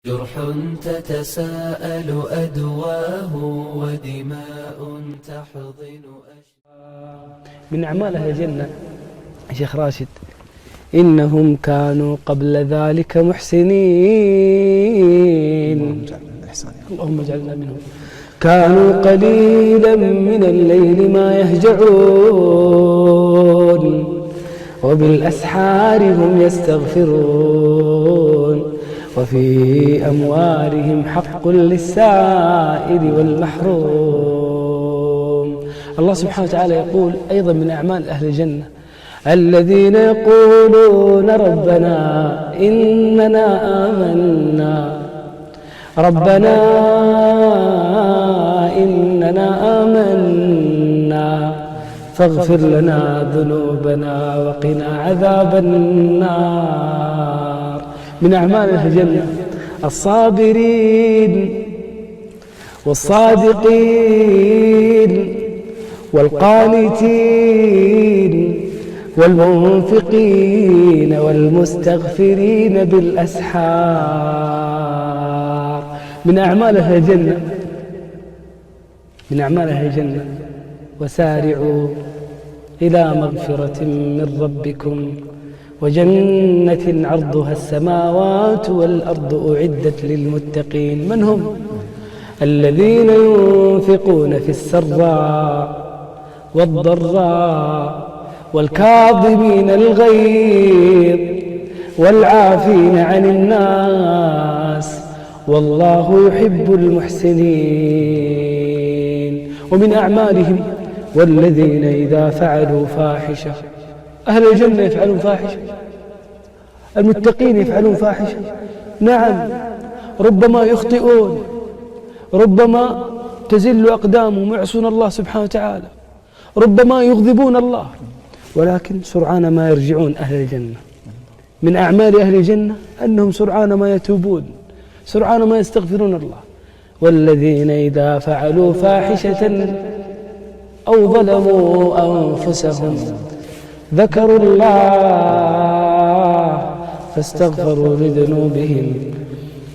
جرح تتساءل أدواه ودماء تحضن من أعمال أهل الجنة شيخ راشد: إنهم كانوا قبل ذلك محسنين. اللهم اجعلنا منهم. كانوا قليلا من الليل ما يهجعون وبالأسحار هم يستغفرون وفي أموالهم حق للسائل والمحروم. الله سبحانه وتعالى يقول أيضا من أعمال أهل الجنة: الذين يقولون ربنا إننا آمنا فاغفر لنا ذنوبنا وقنا عذاب النار. من أعمال أهل الجنة الصابرين والصادقين والقانتين والمنفقين والمستغفرين بالأسحار. من أعمال أهل الجنة وسارعوا إلى مغفرة من ربكم وجنة عرضها السماوات والأرض أعدت للمتقين. من هم؟ الذين ينفقون في السراء والضراء والكاظمين الغيظ والعافين عن الناس والله يحب المحسنين. ومن أعمالهم: والذين إذا فعلوا فاحشة. أهل الجنة يفعلون فاحشة، المتقين يفعلون فاحشة. نعم، ربما يخطئون، ربما تزل أقدامهم ويعصون الله سبحانه وتعالى، ربما يغضبون الله، ولكن سرعان ما يرجعون أهل الجنة. من أعمال أهل الجنة أنهم سرعان ما يتوبون، سرعان ما يستغفرون الله. والذين إذا فعلوا فاحشة أو ظلموا أنفسهم ذكروا الله فاستغفروا لذنوبهم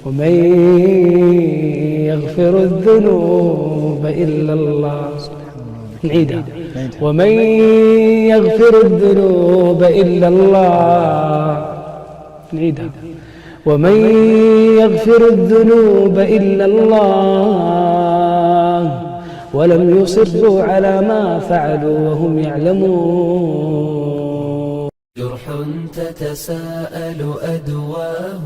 ومن يغفر الذنوب إلا الله. نعيدها: ومن يغفر الذنوب إلا الله. نعيدها: ومن يغفر الذنوب إلا الله ولم يصروا على ما فعلوا وهم يعلمون. جرح تتساءل أدواه